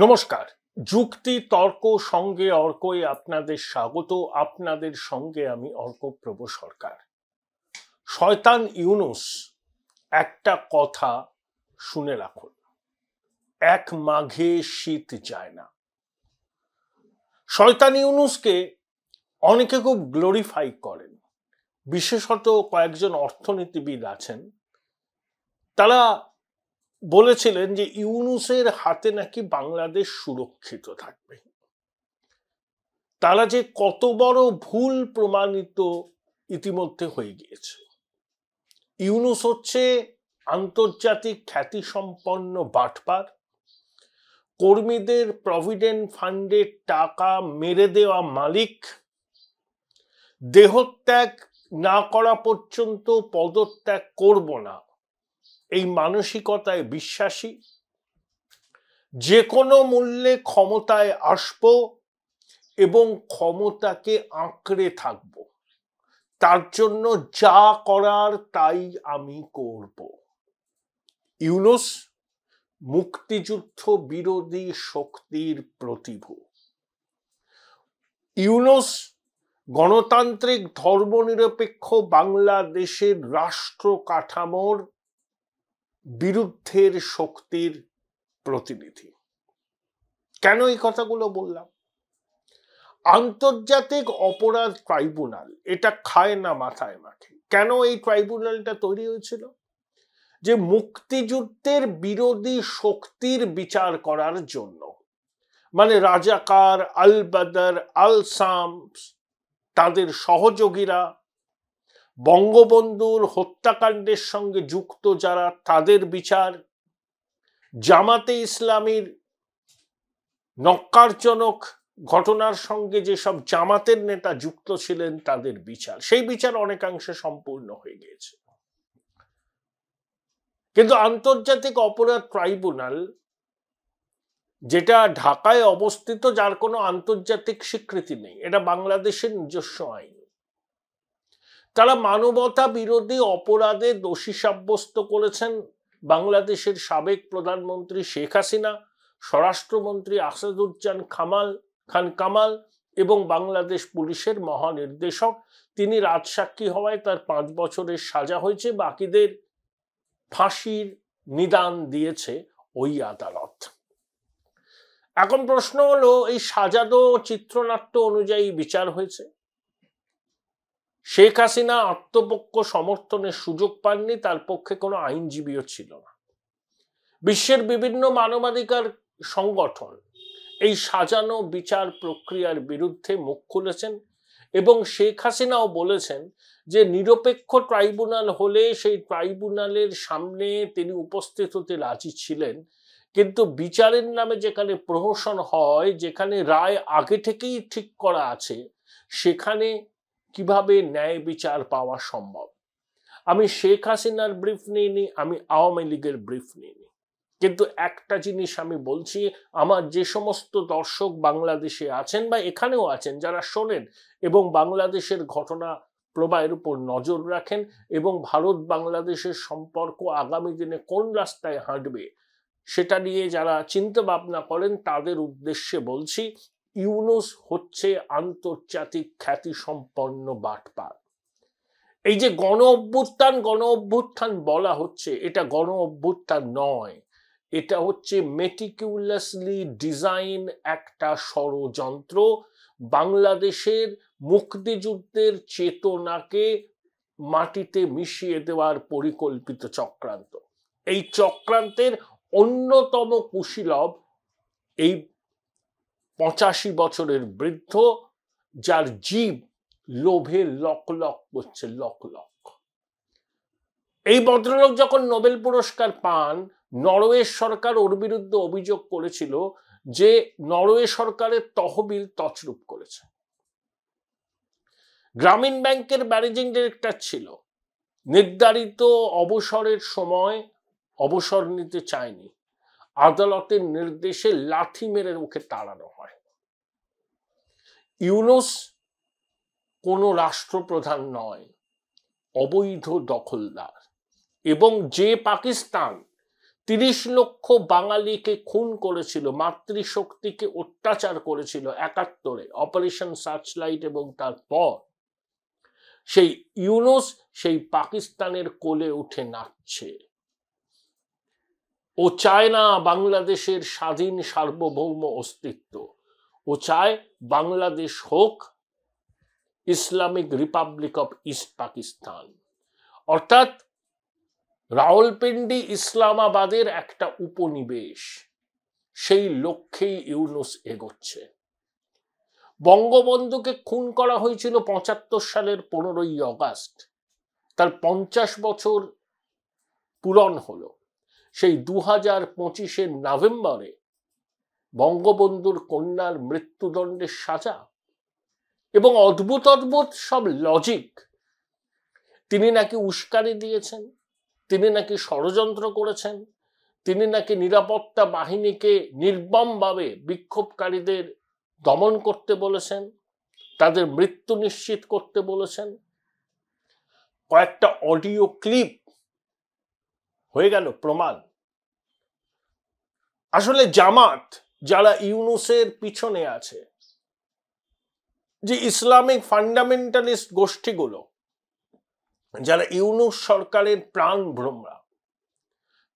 নমস্কার। যুক্তি তর্ক সঙ্গে অর্কই আপনাদের স্বাগত। আপনাদের সঙ্গে আমি অর্কপ্রভ সরকার। শয়তান ইউনূস একটা কথা শুনে রাখুন, এক মাঘে শীত যায় না। শয়তান ইউনূসকে অনেকে খুব গ্লোরিফাই করেন, বিশেষত কয়েকজন অর্থনীতিবিদ আছেন। তারা বলেছিলেন যে ইউনূসের হাতে নাকি বাংলাদেশ সুরক্ষিত থাকবে। তারা যে কত বড় ভুল প্রমাণিত ইতিমধ্যে হয়ে গিয়েছে। ইউনূস হচ্ছে আন্তর্জাতিক খ্যাতিসম্পন্ন বাটপার, কর্মীদের প্রভিডেন্ট ফান্ডের টাকা মেরে দেওয়া মালিক, দেহত্যাগ না করা পর্যন্ত পদত্যাগ করব না এই মানসিকতায় বিশ্বাসী, যে কোনো মূল্যে ক্ষমতায় আসব এবং ক্ষমতাকে আঁকড়ে থাকব, তার জন্য যা করার তাই আমি করব। ইউনূস মুক্তিযুদ্ধ বিরোধী শক্তির প্রতিভূ। ইউনূস গণতান্ত্রিক ধর্মনিরপেক্ষ বাংলাদেশের রাষ্ট্র কাঠামোর বিরুদ্ধের শক্তির প্রতিনিধি। কেন এই কথাগুলো বললাম? আন্তর্জাতিক অপরাধ ট্রাইব্যুনাল এটা খায় না মাথায় মাখে। কেন এই ট্রাইব্যুনালটা তৈরি হয়েছিল? যে মুক্তিযুদ্ধের বিরোধী শক্তির বিচার করার জন্য, মানে রাজাকার, আল বদর, আল শামস, তাদের সহযোগীরা, বঙ্গবন্ধুর হত্যাকাণ্ডের সঙ্গে যুক্ত যারা তাদের বিচার, জামাতে ইসলামীর নক্কারজনক ঘটনার সঙ্গে যেসব জামাতের নেতা যুক্ত ছিলেন তাদের বিচার, সেই বিচার অনেকাংশে সম্পূর্ণ হয়ে গিয়েছে। কিন্তু আন্তর্জাতিক অপরাধ ট্রাইব্যুনাল, যেটা ঢাকায় অবস্থিত, যার কোনো আন্তর্জাতিক স্বীকৃতি নেই, এটা বাংলাদেশের নিজস্ব আইন, তারা মানবতা বিরোধী অপরাধে দোষী সাব্যস্ত করেছেন বাংলাদেশের সাবেক প্রধানমন্ত্রী শেখ হাসিনা, স্বরাষ্ট্রমন্ত্রী আসাদুজ্জামান খান কামাল এবং বাংলাদেশ পুলিশের মহানির্দেশক। তিনি রাজসাক্ষী হওয়ায় তার 5 বছরের সাজা হয়েছে, বাকিদের ফাঁসির নিদান দিয়েছে ওই আদালত। এখন প্রশ্ন হলো, এই সাজানো চিত্রনাট্য অনুযায়ী বিচার হয়েছে। শেখ হাসিনা আত্মপক্ষ সমর্থনের সুযোগ পাননি, তার পক্ষে কোনো আইনজীবীও ছিল না। বিশ্বের বিভিন্ন মানবাধিকার সংগঠন এই সাজানো বিচার প্রক্রিয়ার বিরুদ্ধে মুখ খুলেছেন এবং শেখ হাসিনাও বলেছেন যে নিরপেক্ষ ট্রাইব্যুনাল হলে সেই ট্রাইব্যুনালের সামনে তিনি উপস্থিত হতে রাজি ছিলেন, কিন্তু বিচারের নামে যেখানে প্রহসন হয়, যেখানে রায় আগে থেকেই ঠিক করা আছে, সেখানে কিভাবে ন্যায় বিচার পাওয়া সম্ভব? আমি শেখ হাসিনার ব্রিফ নিইনি, আমি আওয়ামী লীগের ব্রিফ নিইনি, কিন্তু একটা জিনিস আমি বলছি, আমার যে সমস্ত দর্শক বাংলাদেশে আছেন বা এখানেও আছেন যারা শোনেন এবং বাংলাদেশের ঘটনা প্রবাহের উপর নজর রাখেন এবং ভারত বাংলাদেশের সম্পর্ক আগামী দিনে কোন রাস্তায় হাঁটবে সেটা নিয়ে যারা চিন্তা ভাবনা করেন, তাদের উদ্দেশ্যে বলছি, ইউনূস হচ্ছে আন্তর্জাতিক খ্যাতিসম্পন্ন বাটপার। এই যে গণ অভ্যুত্থান বলা হচ্ছে, এটা গণ অভ্যুত্থান নয়, এটা হচ্ছে মেটিকুলাসলি ডিজাইন একটা ষড়যন্ত্র, বাংলাদেশের মুক্তিযুদ্ধের চেতনাকে মাটিতে মিশিয়ে দেওয়ার পরিকল্পিত চক্রান্ত। এই চক্রান্তের অন্যতম কুশীলব এই 85 বছরের বৃদ্ধ, যার জীব লোভে লক লক করছে, লক লক। এই ভদ্রলোক যখন নোবেল পুরস্কার পান, নরওয়ে সরকার ওর বিরুদ্ধে অভিযোগ করেছিল যে নরওয়ে সরকারের তহবিল তছরূপ করেছে। গ্রামীণ ব্যাংকের ম্যানেজিং ডিরেক্টর ছিল, নির্ধারিত অবসরের সময় অবসর নিতে চায়নি, আদালতের নির্দেশে লাথি মেরে মুখে তাড়ানো হয়। ইউনূস কোনো রাষ্ট্রপ্রধান নয়, অবৈধ দখলদার, এবং যে পাকিস্তান 30 লক্ষ বাঙালিকে খুন করেছিল, মাতৃশক্তিকে অত্যাচার করেছিল 71-এ অপারেশন সার্চলাইট, এবং তারপর সেই ইউনূস সেই পাকিস্তানের কোলে উঠে নাচছে। ও চায় না বাংলাদেশের স্বাধীন সার্বভৌম অস্তিত্ব, ও চায় বাংলাদেশ হোক Islamic Republic of east Pakistan, অর্থাৎ রাওয়ালপিন্ডি ইসলামাবাদের একটা উপনিবেশ। সেই লক্ষ্যেই ইউনূস এগোচ্ছে। বঙ্গবন্ধুকে খুন করা হয়েছিল 75 সালের 15ই অগাস্ট, তার 50 বছর পূরণ হলো। সেই 2025-এর নভেম্বরে বঙ্গবন্ধুর কন্যার মৃত্যুদণ্ডের সাজা, এবং অদ্ভুত অদ্ভুত সব লজিক। তিনি নাকি উস্কানি দিয়েছেন, তিনি নাকি ষড়যন্ত্র করেছেন, তিনি নাকি নিরাপত্তা বাহিনীকে নির্মমভাবে বিক্ষোভকারীদের দমন করতে বলেছেন, তাদের মৃত্যু নিশ্চিত করতে বলেছেন। কয়েকটা অডিও ক্লিপ হয়ে গেল প্রমাণ। আসলে জামাত, যারা ইউনূসের পিছনে আছে, যে ইসলামিক ফান্ডামেন্টালিস্ট গোষ্ঠীগুলো, যারা ইউনূস সরকারের প্রাণ ভ্রমরা,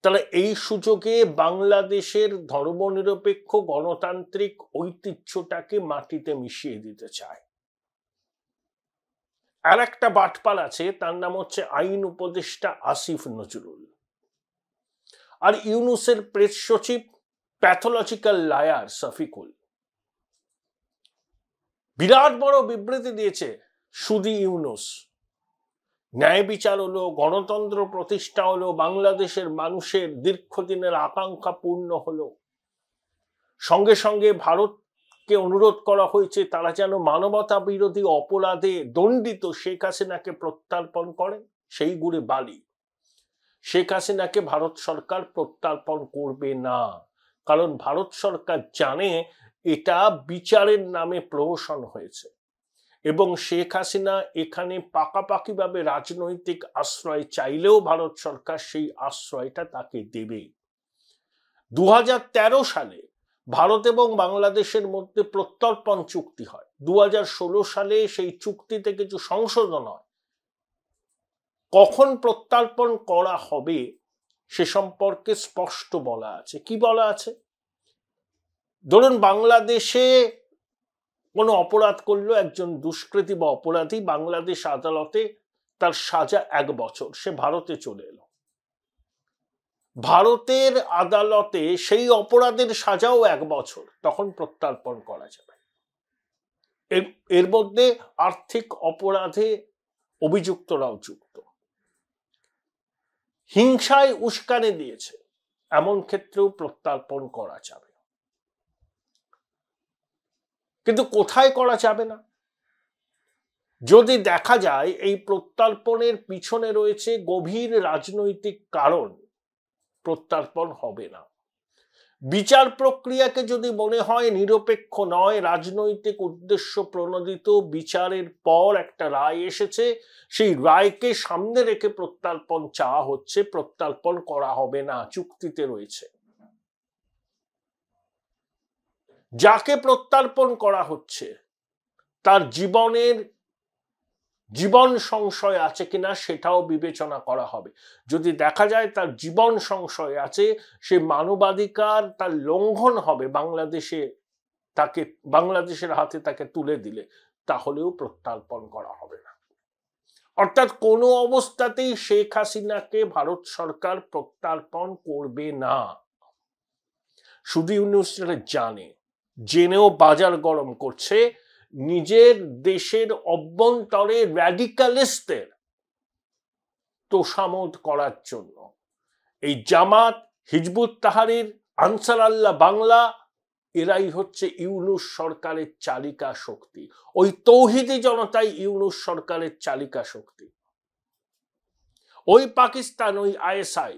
তারা এই সুযোগে বাংলাদেশের ধর্মনিরপেক্ষ গণতান্ত্রিক ঐতিহ্যটাকে মাটিতে মিশিয়ে দিতে চায়। আর একটা বাটপাল আছে, তার নাম হচ্ছে আইন উপদেষ্টা আসিফ নজরুল, আর ইউনূসের প্রেস সচিব প্যাথোলজিক্যাল লায়ার শফিকুল। বিরাট বড় বিবৃতি দিয়েছে সুদি ইউনূস। ন্যায় বিচার হলো, গণতন্ত্র প্রতিষ্ঠা হলো, বাংলাদেশের মানুষের দীর্ঘদিনের আকাঙ্ক্ষা পূর্ণ হলো। সঙ্গে সঙ্গে ভারতকে অনুরোধ করা হয়েছে তারা যেন মানবতা বিরোধী অপরাধে দণ্ডিত শেখ হাসিনাকে প্রত্যার্পণ করেন। সেই গুড়ে বালি, শেখ হাসিনাকে ভারত সরকার প্রত্যার্পণ করবে না, কারণ ভারত সরকার জানে এটা বিচারের নামে প্রহসন হয়েছে, এবং শেখ হাসিনা এখানে পাকাপাকিভাবে রাজনৈতিক আশ্রয় চাইলেও ভারত সরকার সেই আশ্রয়টা তাকে দেবে। 2013 সালে ভারত এবং বাংলাদেশের মধ্যে প্রত্যর্পণ চুক্তি হয়। 2016 সালে সেই চুক্তিতে কিছু সংশোধন হয়। কখন প্রত্যর্পণ করা হবে সে সম্পর্কে স্পষ্ট বলা আছে। কি বলা আছে? ধরুন বাংলাদেশে কোনো অপরাধ করলো একজন দুষ্কৃতী বা অপরাধী, বাংলাদেশ আদালতে তার সাজা 1 বছর, সে ভারতে চলে এলো। ভারতের আদালতে সেই অপরাধের সাজাও 1 বছর, তখন প্রত্যর্পণ করা যাবে। এর মধ্যে আর্থিক অপরাধে অভিযুক্তরাও যুক্ত। হিংসায় উস্কানি দিয়েছে, এমন ক্ষেত্রেও প্রত্যর্পণ করা যাবে। কিন্তু কোথায় করা যাবে না? যদি দেখা যায় এই প্রত্যর্পণের পিছনে রয়েছে গভীর রাজনৈতিক কারণ, প্রত্যর্পণ হবে না। বিচার প্রক্রিয়াকে যদি মনে হয় নিরপেক্ষ নয়, রাজনৈতিক উদ্দেশ্য প্রণোদিত, বিচারের পর একটা রায় এসেছে, সেই রায়কে সামনে রেখে প্রত্যর্পণ চাওয়া হচ্ছে, প্রত্যর্পণ করা হবে না, চুক্তিতে রয়েছে। যাকে প্রত্যর্পণ করা হচ্ছে তার জীবন সংশয় আছে কিনা সেটাও বিবেচনা করা হবে। যদি দেখা যায় তার জীবন সংশয় আছে, সে মানবাধিকার তার লঙ্ঘন হবে বাংলাদেশের হাতে তাকে তুলে দিলে, তাহলেও প্রত্যর্পণ করা হবে না। অর্থাৎ কোনো অবস্থাতেই শেখ হাসিনাকে ভারত সরকার প্রত্যর্পণ করবে না। শুধু ইউনূস জানে, জেনেও বাজার গরম করছে নিজের দেশের অভ্যন্তরে র্যাডিকালিস্টদের তোষামোদ করার জন্য। এই জামাত, হিজবুত তাহরির, আনসার আল্লাহ বাংলা, এরাই হচ্ছে ইউনূস সরকারের চালিকা শক্তি। ওই তৌহিদি জনতাই ইউনূস সরকারের চালিকা শক্তি। ওই পাকিস্তান, ওই আইএসআই,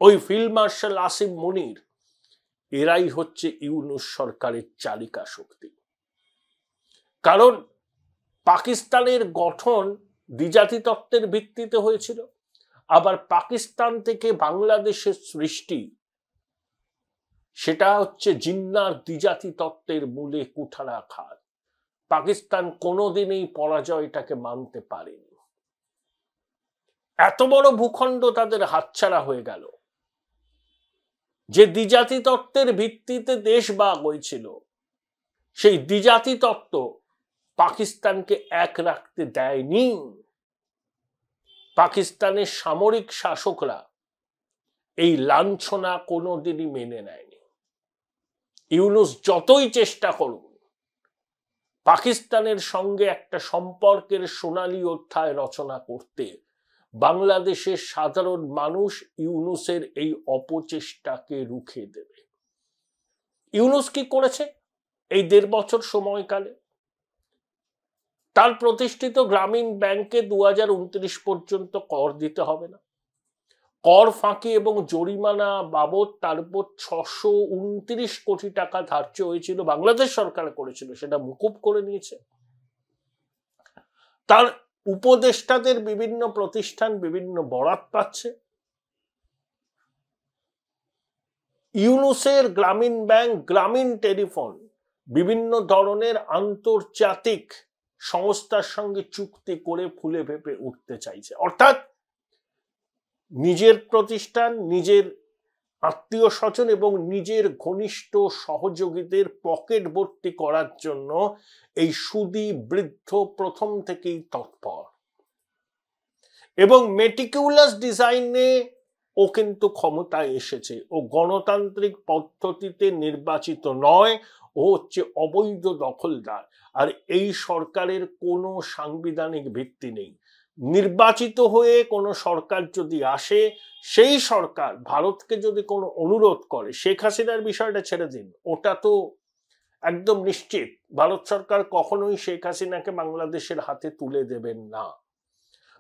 ওই ফিল্ড মার্শাল আসিম মুনির, এরাই হচ্ছে ইউনূস সরকারের চালিকা শক্তি। কারণ পাকিস্তানের গঠন দ্বিজাতি তত্ত্বের ভিত্তিতে হয়েছিল, আবার পাকিস্তান থেকে বাংলাদেশের সৃষ্টি, সেটা হচ্ছে জিন্নার দ্বিজাতি তত্ত্বের মূলে কুঠারাঘাত। পাকিস্তান কোনোদিনই পরাজয়টাকে মানতে পারেনি। এত বড় ভূখণ্ড তাদের হাতছাড়া হয়ে গেল। যে দ্বিজাতি তত্ত্বের ভিত্তিতে দেশ ভাগ হয়েছিল, সেই দ্বিজাতি তত্ত্ব পাকিস্তানকে এক রাখতে দেয়নি। পাকিস্তানের সামরিক শাসকরা এই লাঞ্ছনা কোনোদিনই মেনে নেয়নি। ইউনূস যতই চেষ্টা করুন পাকিস্তানের সঙ্গে একটা সম্পর্কের সোনালী অধ্যায় রচনা করতে, বাংলাদেশের সাধারণ মানুষ ইউনূসের এই অপচেষ্টাকে রুখে দেবে। ইউনূস কি করেছে এই 1.5 বছর সময়কালে? তার প্রতিষ্ঠিত গ্রামীণ ব্যাংকে 2029 পর্যন্ত কর দিতে হবে না। কর ফাঁকি এবং জরিমানা বাবদ তার উপর 629 কোটি টাকা ধার্য হয়েছিল, বাংলাদেশ সরকার করেছিল, সেটা মুকুব করে নিয়েছে। তার উপদেষ্টাদের বিভিন্ন প্রতিষ্ঠান বিভিন্ন বরাত পাচ্ছে। ইউনূসের গ্রামীণ ব্যাংক, গ্রামীণ টেলিফোন বিভিন্ন ধরনের আন্তর্জাতিক সংস্থার সঙ্গে চুক্তি করে ফুলে ফেঁপে উঠতে চাইছে। অর্থাৎ নিজের প্রতিষ্ঠান, নিজের আত্মীয় স্বজন এবং নিজের ঘনিষ্ঠ সহযোগীদের পকেট ভর্তি করার জন্য এই সুদী বৃদ্ধ প্রথম থেকেই তৎপর। এবং মেটিকুলাস ডিজাইনে ও কিন্তু ক্ষমতায় এসেছে। ও গণতান্ত্রিক পদ্ধতিতে নির্বাচিত নয়, ও হচ্ছে অবৈধ দখলদার। আর এই সরকারের কোনো সাংবিধানিক ভিত্তি নেই। নির্বাচিত হয়ে কোনো সরকার যদি আসে, সেই সরকার ভারতকে যদি কোনো অনুরোধ করে, শেখ হাসিনার বিষয়টা ছেড়ে দিন, ওটা তো একদম নিশ্চিত ভারত সরকার কখনোই শেখ হাসিনাকে বাংলাদেশের হাতে তুলে দেবেন না।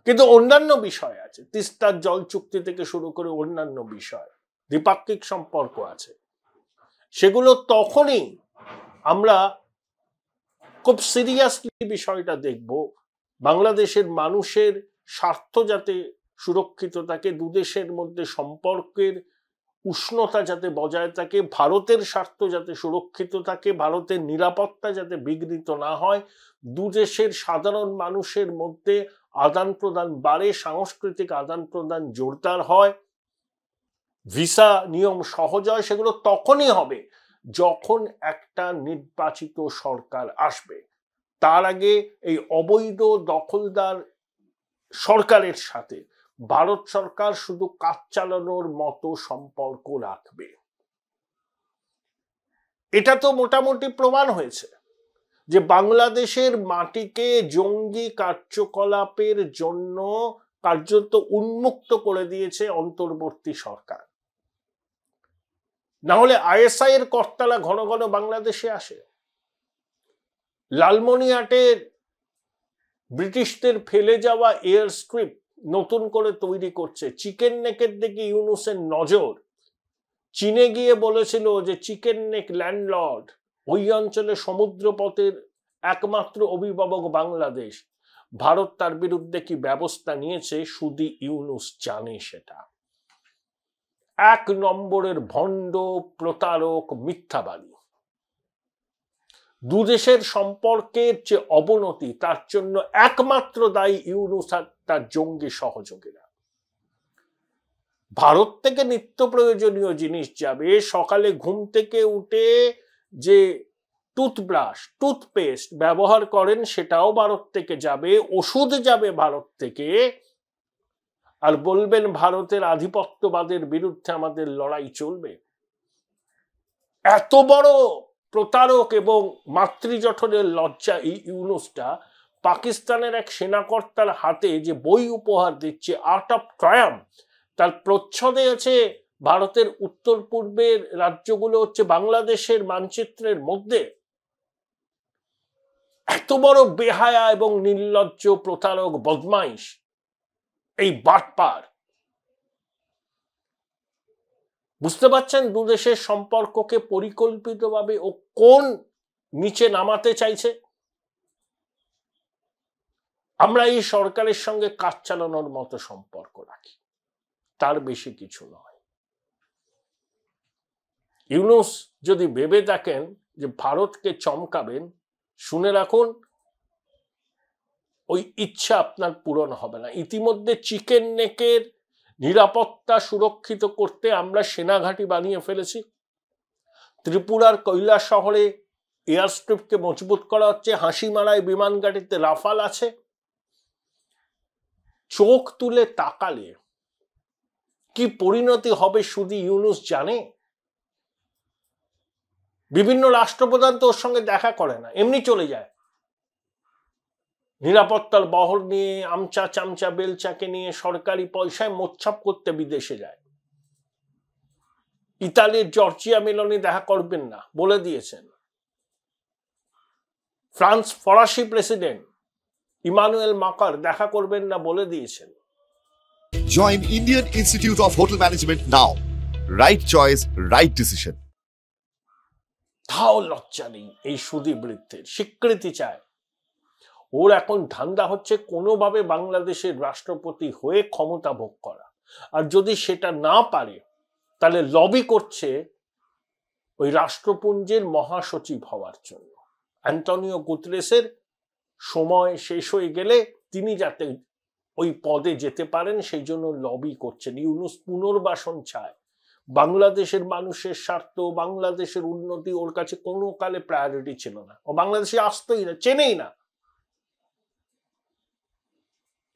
কিন্তু অন্যান্য বিষয় আছে, তিস্তার জল চুক্তি থেকে শুরু করে অন্যান্য বিষয়, দ্বিপাক্ষিক সম্পর্ক আছে, সেগুলো তখনই আমরা খুব সিরিয়াসলি বিষয়টা দেখব। বাংলাদেশের মানুষের স্বার্থ যাতে সুরক্ষিত থাকে, দুদেশের মধ্যে সম্পর্কের উষ্ণতা যাতে বজায় থাকে, ভারতের স্বার্থ যাতে সুরক্ষিত থাকে, ভারতের নিরাপত্তা যাতে বিঘ্নিত না হয়, দুদেশের সাধারণ মানুষের মধ্যে আদান প্রদান বাড়ে, সাংস্কৃতিক আদান প্রদান জোরদার হয়, ভিসা নিয়ম সহজ হয়, সেগুলো তখনই হবে যখন একটা নির্বাচিত সরকার আসবে। তার আগে এই অবৈধ দখলদার সরকারের সাথে ভারত সরকার শুধু কাজ চালানোর মতো সম্পর্ক রাখবে। এটা তো মোটামুটি প্রমাণ হয়েছে যে বাংলাদেশের মাটিকে জঙ্গি কার্যকলাপের জন্য কার্যত উন্মুক্ত করে দিয়েছে অন্তর্বর্তী সরকার। না হলে আইএসআই এর কর্তারা ঘন ঘন বাংলাদেশে আসে। লালমনিরহাটের ব্রিটিশদের ফেলে যাওয়া এয়ার স্ট্রিপ নতুন করে তৈরি করছে। চিকেন নেকের দিকে ইউনূসের নজর। চীনে গিয়ে বলেছিল যে চিকেন নেক ল্যান্ডলর্ড, ওই অঞ্চলে সমুদ্রপথের একমাত্র অভিভাবক বাংলাদেশ। ভারত তার বিরুদ্ধে কি ব্যবস্থা নিয়েছে শুধু ইউনূস জানে সেটা। 1 নম্বরের ভণ্ড, প্রতারক, মিথ্যাবাদী। দুদেশের সম্পর্কের যে অবনতি, তার জন্য একমাত্র দায়ী ইউনূস আর তার জঙ্গি সহযোগীরা। ভারত থেকে নিত্য প্রয়োজনীয় জিনিস যাবে, সকালে ঘুম থেকে উঠে যে টুথব্রাশ, টুথপেস্ট ব্যবহার করেন সেটাও ভারত থেকে যাবে, ওষুধ যাবে ভারত থেকে। আর বলবেন ভারতের আধিপত্যবাদের বিরুদ্ধে আমাদের লড়াই চলবে। এত বড় প্রতারক এবং মাতৃজঠরের লজ্জা এই ইউনূসটা পাকিস্তানের এক সেনাকর্তার হাতে যে বই উপহার দিচ্ছে, আর্ট অফ ট্রায়াম্ফ, তার প্রচ্ছদে আছে ভারতের উত্তর পূর্বের রাজ্যগুলো হচ্ছে বাংলাদেশের মানচিত্রের মধ্যে। এত বড় বেহায়া এবং নির্লজ্জ প্রতারক, বদমাইশ এই বাটপার। বুঝতে পারছেন দুদেশের সম্পর্ককে পরিকল্পিতভাবে ও কোন নিচে নামাতে চাইছে। আমরা এই সরকারের সঙ্গে কাজ চালানোর মতো সম্পর্ক রাখি। তার বেশি কিছু নয়। ইউনূস যদি ভেবে থাকেন যে ভারতকে চমকাবেন, শুনে রাখুন, ওই ইচ্ছা আপনার পূরণ হবে না। ইতিমধ্যে চিকেন নেকের নিরাপত্তা সুরক্ষিত করতে আমরা সেনাঘাঁটি বানিয়ে ফেলেছি। ত্রিপুরার কৈলাস শহরে এয়ারস্ট্রিপকে মজবুত করা হচ্ছে। হাসিমারায় বিমান ঘাঁটিতে রাফাল আছে। চোখ তুলে তাকালে কি পরিণতি হবে শুধু ইউনূস জানে। বিভিন্ন রাষ্ট্রপ্রধান তো ওর সঙ্গে দেখা করে না, এমনি চলে যায়। নিরাপত্তার বহর নিয়ে, আমচা চামচা বেলচাকে নিয়ে সরকারি পয়সায় মোচ্ছাপ করতে বিদেশে যায়। ইতালির জর্জিয়া মেলোনি দেখা করবেন না বলে দিয়েছেন। ফ্রান্স ফরাসি প্রেসিডেন্ট ইমানুয়েল মাকার দেখা করবেন না বলে দিয়েছেন। Join Indian Institute of Hotel Management now. Right choice, right decision. তাও লজ্জা নেই এই সুদী বৃত্তের, স্বীকৃতি চায়। ওর এখন ধান্দা হচ্ছে কোনোভাবে বাংলাদেশের রাষ্ট্রপতি হয়ে ক্ষমতা ভোগ করা। আর যদি সেটা না পারে তাহলে লবি করছে ওই রাষ্ট্রপুঞ্জের মহাসচিব হওয়ার জন্য। অ্যান্টনিও গুতেরেসের সময় শেষ হয়ে গেলে তিনি যাতে ওই পদে যেতে পারেন সেই জন্য লবি করছেন। ইউনূস পুনর্বাসন চায়। বাংলাদেশের মানুষের স্বার্থ, বাংলাদেশের উন্নতি ওর কাছে কোনো কালে প্রায়োরিটি ছিল না। ও বাংলাদেশে আসতোই না, চেনেই না।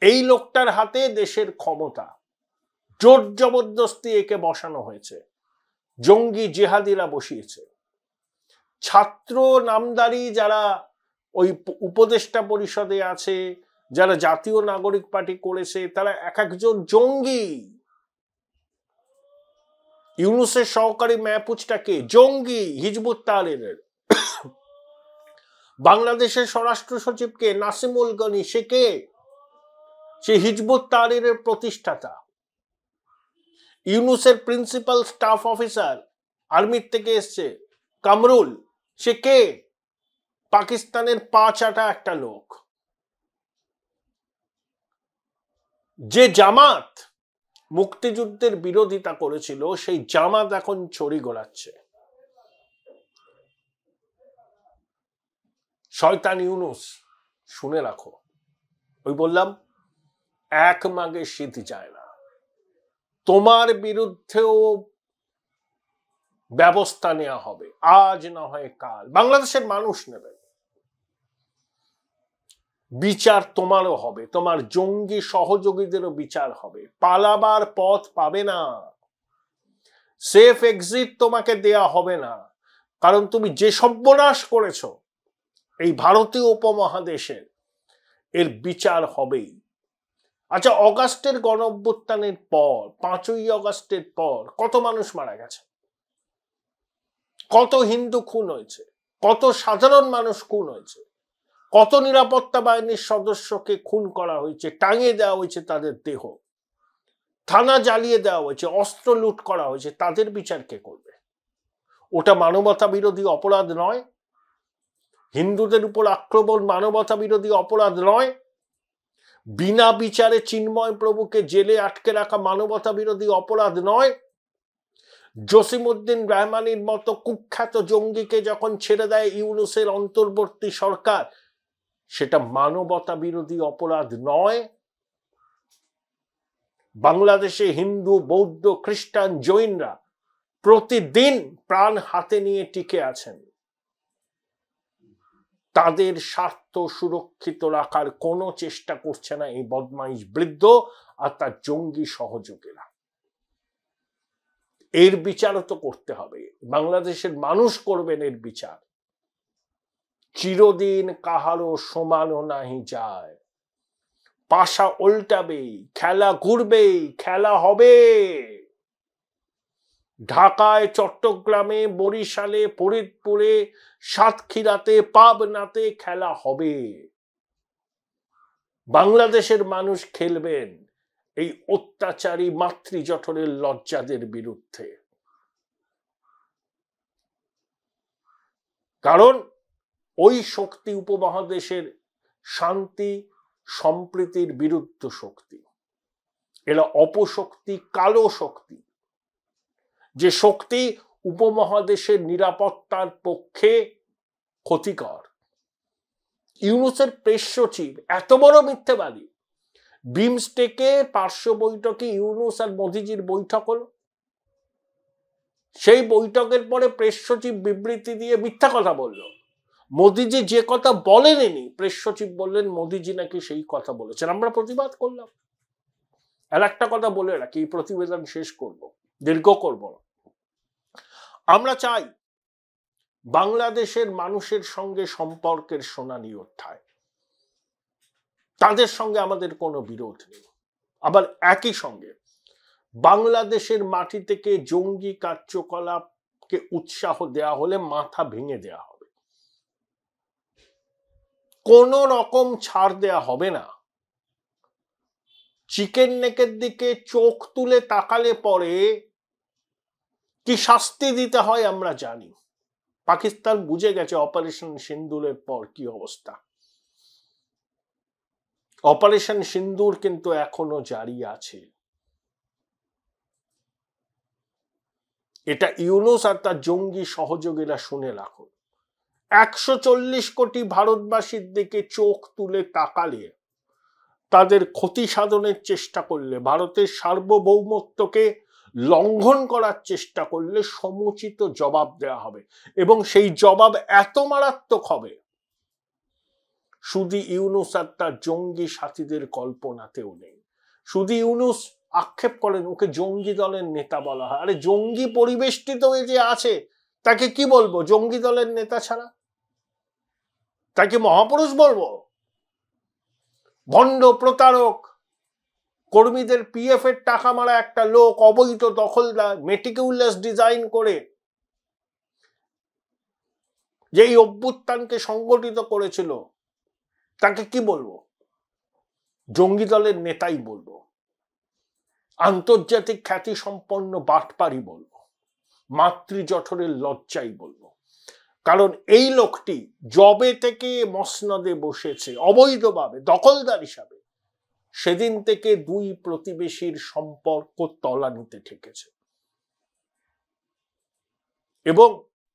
এই লোকটার হাতে দেশের ক্ষমতা, জোর জবরদস্তি একে বসানো হয়েছে। জঙ্গি জেহাদিরা বসিয়েছে। ছাত্র নামদারি যারা ওই উপদেষ্টা পরিষদে আছে, যারা জাতীয় নাগরিক পার্টি করেছে, তারা এক একজন জঙ্গি। ইউনূসের সহকারী মেহফুজটাকে জঙ্গি, হিজবুত তাহরিরের। বাংলাদেশের স্বরাষ্ট্র সচিবকে নাসিমুল গনি, সে কে? সে হিজবুত তাহরিরের প্রতিষ্ঠাতা। ইউনূসের প্রিন্সিপাল স্টাফ অফিসার আর্মির থেকে এসছে কামরুল, সে কে? পাকিস্তানের পা চাটা একটা লোক। যে জামাত মুক্তিযুদ্ধের বিরোধিতা করেছিল সেই জামাত এখন চড়ি গোড়াচ্ছে। শয়তান ইউনূস, শুনে রাখো। ওই বললাম, এক মাগে শীত যায় না। তোমার বিরুদ্ধেও ব্যবস্থা নেওয়া হবে, আজ না হয় কাল। বাংলাদেশের মানুষ নেবে। বিচার তোমারও হবে, তোমার জঙ্গি সহযোগীদেরও বিচার হবে। পালাবার পথ পাবে না, সেফ এক্সিট তোমাকে দেয়া হবে না। কারণ তুমি যে সর্বনাশ করেছো এই ভারতীয় উপমহাদেশের, এর বিচার হবেই। আচ্ছা, অগাস্টের গণঅভ্যুত্থানের পর, 5ই অগাস্টের পর কত মানুষ মারা গেছে, কত হিন্দু খুন হয়েছে, কত সাধারণ মানুষ খুন হয়েছে, কত নিরাপত্তা বাহিনীর সদস্যকে খুন করা হয়েছে, টাঙিয়ে দেওয়া হয়েছে তাদের দেহ, থানা জ্বালিয়ে দেওয়া হয়েছে, অস্ত্র লুট করা হয়েছে। তাদের বিচার কে করবে? ওটা মানবতা বিরোধী অপরাধ নয়? হিন্দুদের উপর আক্রমণ মানবতা বিরোধী অপরাধ নয়? বিনা বিচারে চিন্ময় প্রভুকে জেলে আটকে রাখা মানবতা বিরোধী অপরাধ নয়? জসিমউদ্দিন রহমানির মতো কুখ্যাত জঙ্গিকে যখন ছেড়ে দেয় ইউনূসের অন্তর্বর্তী সরকার, সেটা মানবতা বিরোধী অপরাধ নয়? বাংলাদেশে হিন্দু, বৌদ্ধ, খ্রিস্টান, জৈনরা প্রতিদিন প্রাণ হাতে নিয়ে টিকে আছেন। তাদের স্বার্থ সুরক্ষিত রাখার কোনো চেষ্টা করছে না এই বদমাইশ বৃদ্ধ আর তার জঙ্গি সহযোগীরা। এর বিচারও তো করতে হবে। বাংলাদেশের মানুষ করবেন এর বিচার। চিরদিন কাহারও সমানও নাহি যায়। পাশা উল্টাবেই, খেলা ঘুরবেই, খেলা হবে। ঢাকায়, চট্টগ্রামে, বরিশালে, ফরিদপুরে, সাতক্ষীরাতে, পাবনাতে খেলা হবে। বাংলাদেশের মানুষ খেলবেন এই অত্যাচারী মাতৃজঠরের লজ্জাদের বিরুদ্ধে। কারণ ওই শক্তি উপমহাদেশের শান্তি সম্প্রীতির বিরুদ্ধ শক্তি। এরা অপশক্তি, কালো শক্তি, যে শক্তি উপমহাদেশের নিরাপত্তার পক্ষে ক্ষতিকর। ইউনূসের প্রেস সচিব এত বড় মিথ্যেবাদী, বিমস্টেকে পার্শ্ব বৈঠকে ইউনূস আর মোদিজির বৈঠক হলো, সেই বৈঠকের পরে প্রেস সচিব বিবৃতি দিয়ে মিথ্যা কথা বলল। মোদিজি যে কথা বলেননি, প্রেস সচিব বললেন মোদিজি নাকি সেই কথা বলেছেন। আমরা প্রতিবাদ করলাম। আর একটা কথা বলে রাখি, এই প্রতিবেদন শেষ করব, দীর্ঘ করব না। আমরা চাই বাংলাদেশের মানুষের সঙ্গে সম্পর্কের সোনালী অধ্যায়, তাদের সঙ্গে আমাদের কোনো বিরোধ নেই। আবার একই সঙ্গে বাংলাদেশের মাটি থেকে জঙ্গি কার্যকলাপকে উৎসাহ দেয়া হলে মাথা ভেঙে দেয়া হবে, কোন রকম ছাড় দেয়া হবে না। চিকেন নেকের দিকে চোখ তুলে তাকালে পরে কি শাস্তি দিতে হয় আমরা জানি। পাকিস্তান বুঝে গেছে অপারেশন সিন্দুরের পর কি অবস্থা। অপারেশন সিন্দুর কিন্তু এখনো জারি আছে। এটা ইউনূস আর তার জঙ্গি সহযোগীরা শুনে রাখুন। 140 কোটি ভারতবাসীর দিকে চোখ তুলে তাকালে, তাদের ক্ষতি সাধনের চেষ্টা করলে, ভারতের সার্বভৌমত্বকে লঙ্ঘন করার চেষ্টা করলে সমুচিত জবাব দেওয়া হবে, এবং সেই জবাব এত মারাত্মক হবে শুধু ইউনূস আর তার জঙ্গি সাথীদের কল্পনাতেও নেই। শুধু ইউনূস আক্ষেপ করেন ওকে জঙ্গি দলের নেতা বলা হয়। আরে জঙ্গি পরিবেষ্টিত হয়ে যে আছে তাকে কি বলবো? জঙ্গি দলের নেতা ছাড়া তাকে মহাপুরুষ বলবো? ভণ্ড, প্রতারক, কর্মীদের পিএফ এর টাকা মারা একটা লোক, অবৈধ দখলদার, মেটিকুলাস ডিজাইন করে যেই অভ্যুত্থানকে সংগঠিত করেছিল, তাকে কি বলবো? জঙ্গি দলের নেতাই বলবো, আন্তর্জাতিক খ্যাতি সম্পন্ন বাটপারি বলবো, মাতৃজঠরের লজ্জাই বলবো। কারণ এই লোকটি জবে থেকে মসনদে বসেছে অবৈধভাবে দখলদার হিসাবে, সেদিন থেকে দুই প্রতিবেশীর সম্পর্ক তলানিতে ঠেকেছে। এবং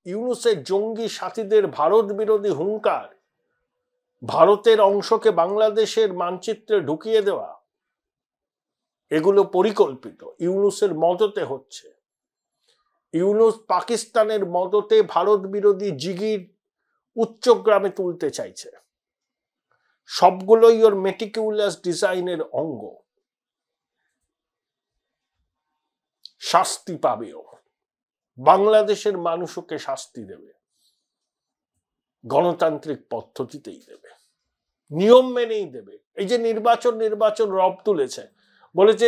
ইউনূসের জঙ্গি সাথীদের ভারত বিরোধী হুঙ্কার, ভারতের অংশকে বাংলাদেশের মানচিত্রে ঢুকিয়ে দেওয়া, এগুলো পরিকল্পিত, ইউনূসের মদতে হচ্ছে। ইউনূস পাকিস্তানের মদতে ভারত বিরোধী জিগির উচ্চগ্রামে তুলতে চাইছে। সবগুলোই ওর মেটিকুলাস ডিজাইনের অঙ্গ। শাস্তি পাবেও, বাংলাদেশের মানুষ ওকে শাস্তি দেবে, গণতান্ত্রিক পদ্ধতিতেই দেবে, নিয়ম মেনেই দেবে। এই যে নির্বাচন রব তুলেছে, বলেছে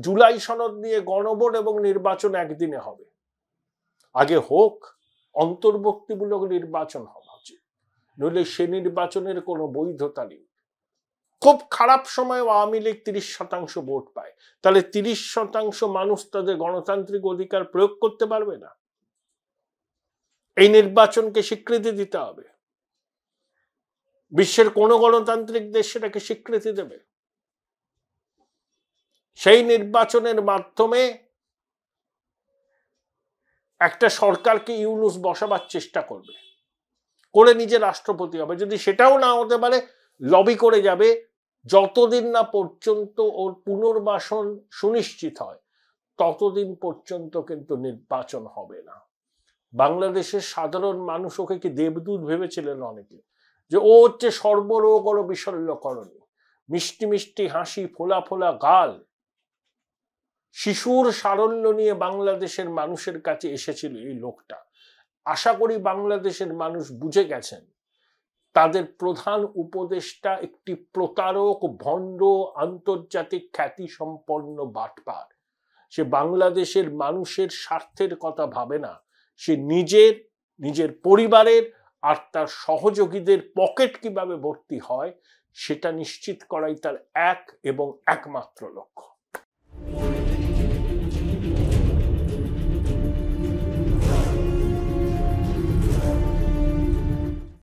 জুলাই সনদ নিয়ে গণভোট এবং নির্বাচন একদিনে হবে। আগে হোক, অন্তর্বর্তীমূলক নির্বাচন হওয়া উচিত, নইলে সে নির্বাচনের কোনো বৈধতা নেই। খুব খারাপ সময় আওয়ামী লীগ 30% ভোট পায়, তাহলে 30% মানুষ তাদের গণতান্ত্রিক অধিকার প্রয়োগ করতে পারবে না। এই নির্বাচনকে স্বীকৃতি দিতে হবে। বিশ্বের কোন গণতান্ত্রিক দেশ সেটাকে স্বীকৃতি দেবে? সেই নির্বাচনের মাধ্যমে একটা সরকারকে ইউনূস বসাবার চেষ্টা করবে, করে নিজে রাষ্ট্রপতি হবে। যদি সেটাও না হতে পারে, লবি করে যাবে, যতদিন না পর্যন্ত ওর পুনর্বাসন সুনিশ্চিত হয় ততদিন পর্যন্ত কিন্তু নির্বাচন হবে না। বাংলাদেশের সাধারণ মানুষ ওকে কি দেবদূত ভেবেছিলেন অনেকে, যে ও হচ্ছে সর্বরোগ ও বিশল্যকরণী, মিষ্টি মিষ্টি হাসি, ফোলা ফোলা গাল, শিশুর সারল্য নিয়ে বাংলাদেশের মানুষের কাছে এসেছিল এই লোকটা। আশা করি বাংলাদেশের মানুষ বুঝে গেছেন তাদের প্রধান উপদেষ্টা একটি প্রতারক, ভণ্ড, আন্তর্জাতিক খ্যাতি সম্পন্ন বাটপার। সে বাংলাদেশের মানুষের স্বার্থের কথা ভাবে না, সে নিজের পরিবারের আর তার সহযোগীদের পকেট কিভাবে ভর্তি হয় সেটা নিশ্চিত করাই তার এক এবং একমাত্র লক্ষ্য।